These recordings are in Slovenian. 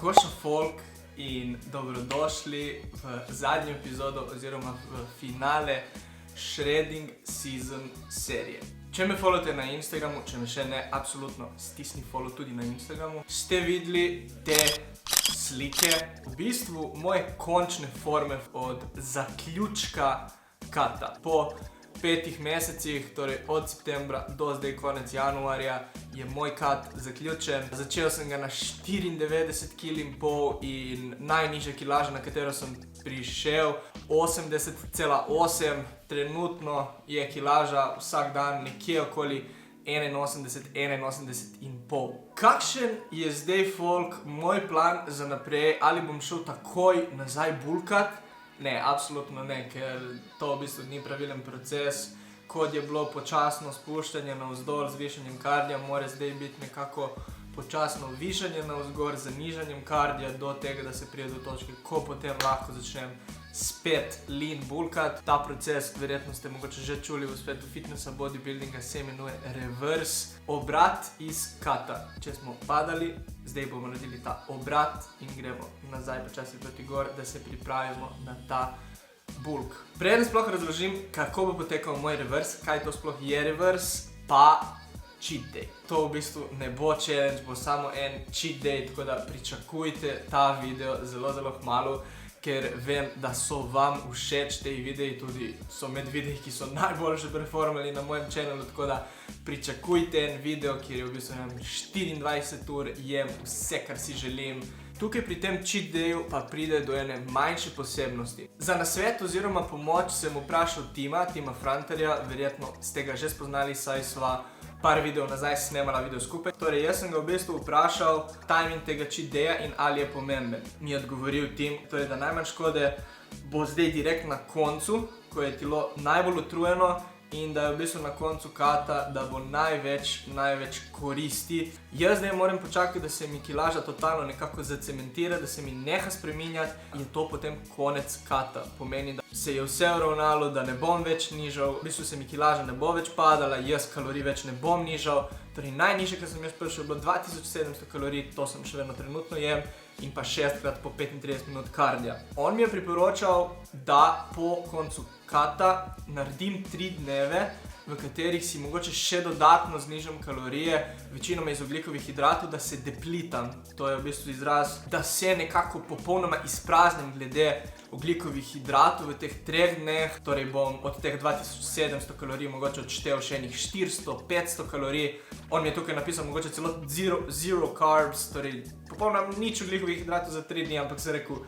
Koša folk in dobrodošli v zadnjo epizodo oziroma v finale Shredding Season serije. Če me followate na Instagramu, če me še ne, absolutno stisni follow tudi na Instagramu, ste videli te slike, v bistvu moje končne forme od zaključka kata. Po 5 mesecih, torej od septembra do zdaj konec januarja, je moj kat zaključen. Začel sem ga na 94,5 kg in najnižja kilaža, na katero sem prišel, 80,8. Trenutno je kilaža vsak dan nekje okoli 81,5. Kakšen je zdaj folk moj plan za naprej? Ali bom šel takoj nazaj bulkat? Ne, absolutno ne, ker to v bistvu ni pravilen proces. Kot je bilo počasno spuščanje navzdol z višanjem kardija, mora zdaj biti nekako počasno višanje navzgor z nižanjem kardija do tega, da se pride do točke, ko potem lahko začnem spet lean bulkat. Ta proces, verjetno ste mogoče že čuli v svetu fitnessa, bodybuildinga, se imenuje reverse obrat iz kata. Če smo padali, zdaj bomo naredili ta obrat in gremo nazaj počasi proti gor, da se pripravimo na ta bulk. Preden sploh razložim, kako bo potekal moj reverse, kaj to sploh je reverse, pa cheat day. To v bistvu ne bo challenge, bo samo en cheat day, tako da pričakujte ta video zelo kmalu, ker vem, da so vam všeč te videi, tudi so med videi, ki so najboljše performali na mojem channelu, tako da pričakujte en video, kjer je v bistvu 24 ur, jem vse, kar si želim. Tukaj pri tem cheat dayu pa pride do ene manjše posebnosti. Za nasvet oziroma pomoč sem vprašal Tima Frantarja, verjetno ste ga že spoznali, saj sva par videov nazaj snemala video skupaj. Torej, jaz sem ga v bistvu vprašal timing tega cheat daya in ali je pomemben. Mi je odgovoril Tim, torej, da najmanj škode bo zdaj direkt na koncu, ko je telo najbolj utrujeno, in da je v bistvu na koncu kata, da bo največ koristi. Jaz zdaj moram počakati, da se mi kilaža totalno nekako zacementira, da se mi neha spreminjati, je to potem konec kata. Pomeni, da se je vse uravnalo, da ne bom več nižal, v bistvu se mi kilaža ne bo več padala, jaz kalorij več ne bom nižal. Torej, najnižje, kar sem jaz prišel, je bilo 2700 kalorij, to sem še vedno trenutno jem, in pa 6x po 35 minut kardija. On mi je priporočal, da po koncu kata naredim 3 dneve, v katerih si mogoče še dodatno znižam kalorije, večinoma iz ogljikovih hidratov, da se deplitam. To je v bistvu izraz, da se nekako popolnoma izpraznim glede ogljikovih hidratov v teh 3 dneh. Torej bom od teh 2700 kalorij mogoče odštel še enih 400-500 kalorij. On mi je tukaj napisal mogoče celo zero carbs, torej popolnoma nič ogljikovih hidratov za 3 dni, ampak sem rekel,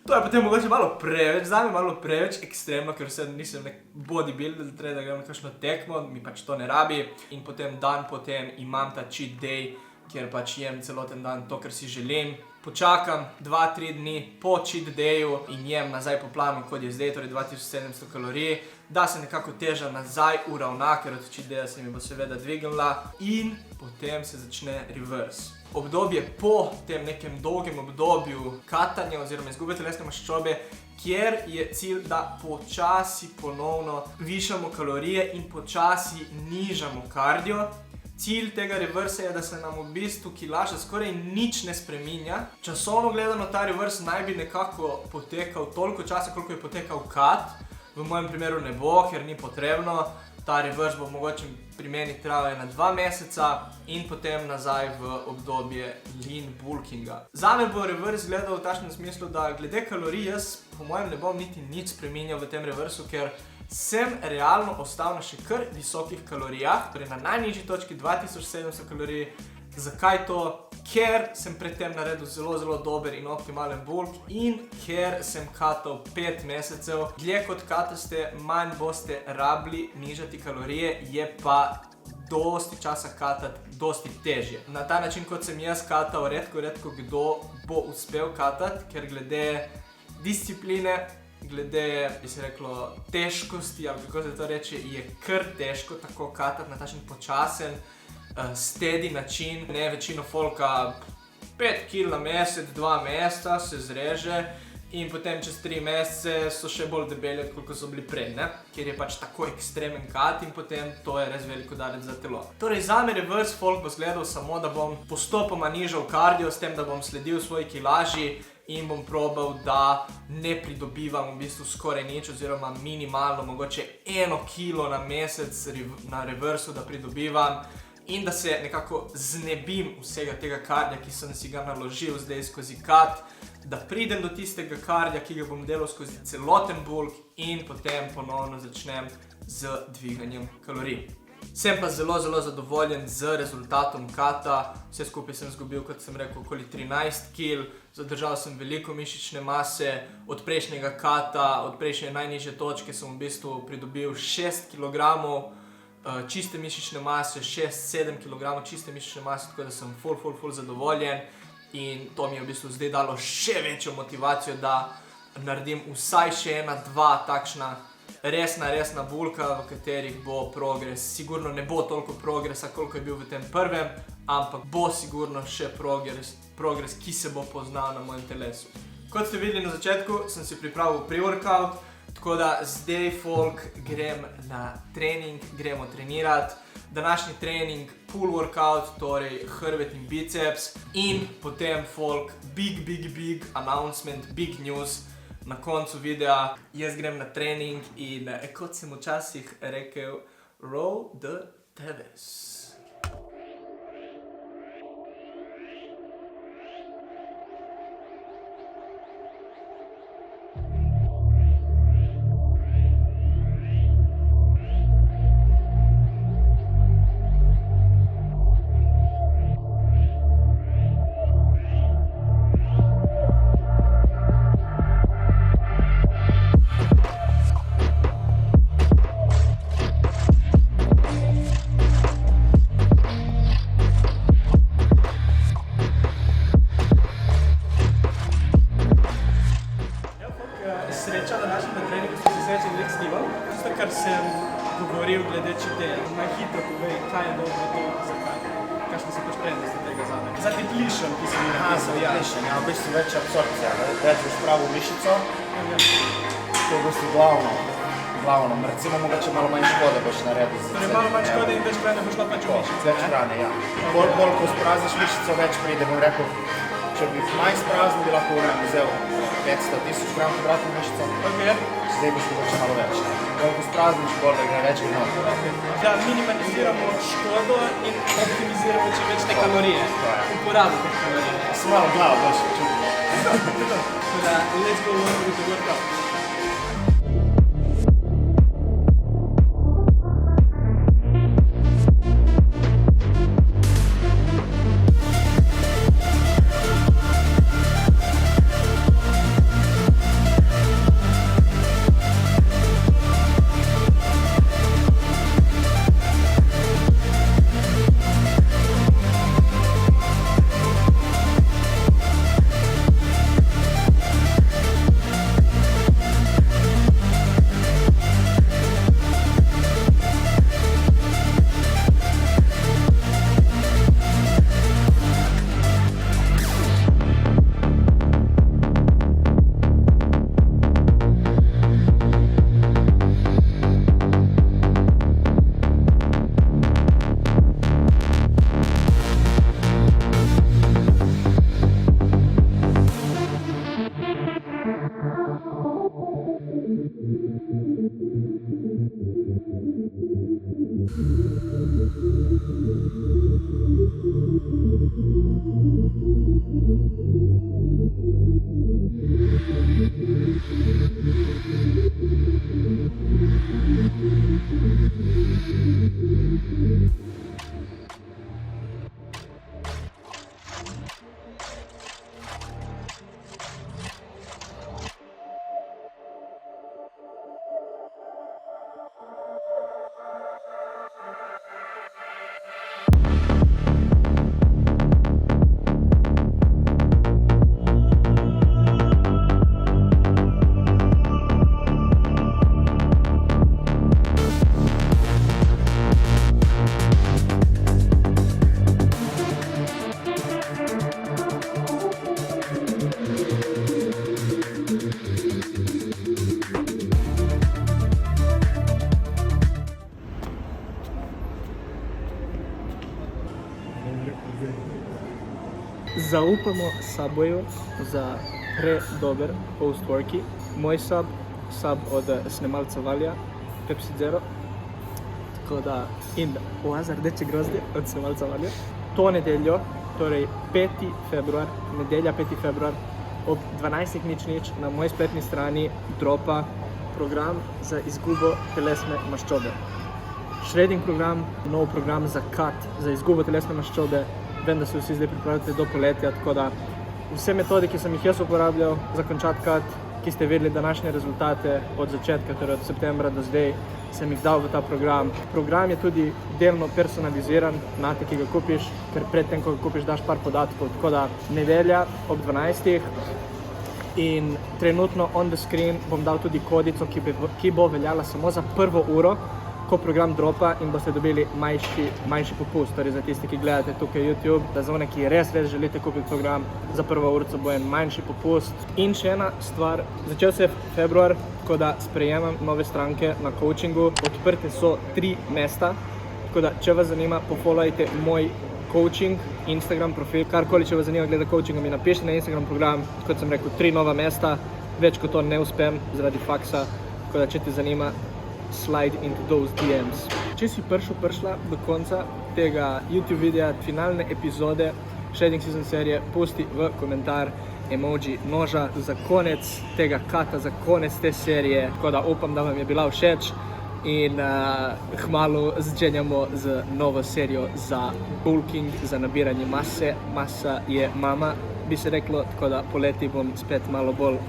to je potem mogoče malo preveč, zame malo preveč ekstremno, ker vse nisem nek bodybuilder, treba da grem na kakšno tekmo, mi pač to ne rabi. In potem dan potem imam ta cheat day, kjer pač jem celoten dan to, kar si želim. Počakam 2-3 dni po cheat dayu in jem nazaj po planu, kot je zdaj, torej 2700 kalorij, da se nekako teža nazaj uravna, ker od cheat daya se mi bo seveda dvignila, in potem se začne reverse. Obdobje po tem nekem dolgem obdobju katanja oziroma izgube telesne maščobe, kjer je cilj, da počasi ponovno višamo kalorije in počasi nižamo kardio. Cilj tega reversa je, da se nam v bistvu kilaža skoraj nič ne spreminja. Časovno gledano ta reverse naj bi nekako potekal toliko časa, koliko je potekal kat. V mojem primeru ne bo, ker ni potrebno. Ta reverse bo mogoče pri meni trajal na 2 meseca in potem nazaj v obdobje lean bulkinga. Zame bo reverse gledal v takšnem smislu, da glede kalorij jaz po mojem ne bom niti nič spreminjal v tem reversu, ker sem realno ostal na še kar visokih kalorijah, torej na najnižji točki 2700 kalorij. Zakaj to? Ker sem predtem naredil zelo dober in optimalen bulk in ker sem katal 5 mesecev. Dlje kot kataste, manj boste rabili nižati kalorije, je pa dosti časa katati dosti težje. Na ta način, kot sem jaz katal, redko kdo bo uspel katati, ker glede discipline, glede, bi se reklo, težkosti, ali kako se to reče, je kar težko tako katati na takšen počasen, steady način. Ne, večino folka 5 kg na mesec, 2 meseca se zreže in potem čez 3 mesece so še bolj debeli, kot so bili prej, ne? Ker je pač tako ekstremen kat in potem to je res veliko udarec za telo. Torej, zame reverse folk bo izgledal samo, da bom postopoma nižal kardio, s tem, da bom sledil svoji kilaži in bom probal, da ne pridobivam v bistvu skoraj nič oziroma minimalno, mogoče 1 kilo na mesec na reversu, da pridobivam in da se nekako znebim vsega tega kardija, ki sem si ga naložil zdaj skozi kat, da pridem do tistega kardija, ki ga bom delal skozi celoten bulk in potem ponovno začnem z dviganjem kalorij. Sem pa zelo zadovoljen z rezultatom kata, vse skupaj sem izgubil, kot sem rekel, okoli 13 kg, zadržal sem veliko mišične mase, od prejšnjega kata, od prejšnje najnižje točke sem v bistvu pridobil 6 kg čiste mišične mase, 6-7 kg čiste mišične mase, tako da sem ful zadovoljen in to mi je v bistvu zdaj dalo še večjo motivacijo, da naredim vsaj še 1-2 takšna resna bulka, v katerih bo progres. Sigurno ne bo toliko progresa, koliko je bil v tem prvem, ampak bo sigurno še progres, ki se bo poznal na mojem telesu. Kot ste videli na začetku, sem si pripravil pre-workout, tako da zdaj folk grem na trening, gremo trenirati. Današnji trening pull workout, torej hrbet in biceps in potem folk big announcement, big news. Na koncu videa jaz grem na trening in kot sem včasih rekel, roll the TVs. Sreča na našem treningu smo se srečali s Stevom. Tisto, kar sem govoril glede čiteja, naj hitro povej, kaj je dobro to, zakaj. Kakšne so pač prednosti tega zame. Za depletion, ki si mi napisal. Depletion, ja, v bistvu več absorpcija, več boš pravil mišico. To je v bistvu glavno. Recimo mogoče malo manj škode boš naredil. Torej malo manj škode in več hrane boš napač v mišice. Več hrane, ja. Bolj ko sprazniš mišico, več pride, bom rekel, če bi manj spraznil, bi lahko vzel 500-1000 gram kvadratno mišico. Zdaj boš mogoče malo več. Bolj ko sprazniš, bolj da gre več gre. Da minimaliziramo škodo in optimiziramo čim več te kalorije. Uporabi te kalorije. Si malo glavo boš čutil. Tako da, let's go on with the workout. Zaupamo Subwayu za predober post-worki. Moj sub od snemalca Valja, Pepsi Zero. Tako da, in oaza rdeče grozdje od snemalca Valja. To nedeljo, torej 5. februar, nedelja 5. februar, ob 12:00 na moji spletni strani dropa program za izgubo telesne maščobe. Shredding program, nov program za cut, za izgubo telesne maščobe. Vem, da se vsi zdaj pripravljate do poletja, tako da vse metode, ki sem jih jaz uporabljal za končati cut, ki ste videli današnje rezultate od začetka, torej od septembra do zdaj, sem jih dal v ta program. Program je tudi delno personaliziran, nate, ki ga kupiš, ker predtem, ko ga kupiš, daš par podatkov, tako da nedelja ob 12:00 in trenutno on the screen bom dal tudi kodico, ki bo veljala samo za prvo uro, ko program dropa in boste dobili manjši popust, torej za tisti, ki gledate tukaj YouTube, da za one, ki res želite kupiti program, za prvo urico bo en manjši popust. In še ena stvar, začel se je februar, tako da sprejemam nove stranke na coachingu, odprte so 3 mesta, tako da, če vas zanima, pofollowajte moj coaching, Instagram profil, karkoli, če vas zanima glede coachinga, mi napišite na Instagram program, kot sem rekel, 3 nova mesta, več kot to ne uspem zaradi faksa, tako da, če te zanima, slide into those DMs. Če si prišla do konca tega YouTube videa, finalne epizode Shredding Season serije, pusti v komentar emoji noža za konec tega kata, za konec te serije, tako da upam, da vam je bila všeč in kmalu začenjamo z novo serijo za bulking, za nabiranje mase. Masa je mama, bi se reklo, tako da poleti bom spet malo bolj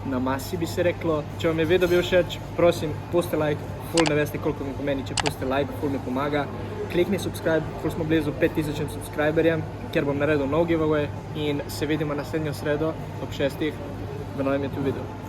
na masi, bi se reklo. Če vam je video bil všeč, prosim, pustite like, ful ne veste, koliko mi pomeni, če pustite like, ful mi pomaga. Klikni subscribe, ful smo blizu 5000 subscriberjem, ker bom naredil nov giveaway in se vidimo naslednjo sredo ob 6:00 v novem YouTube videu.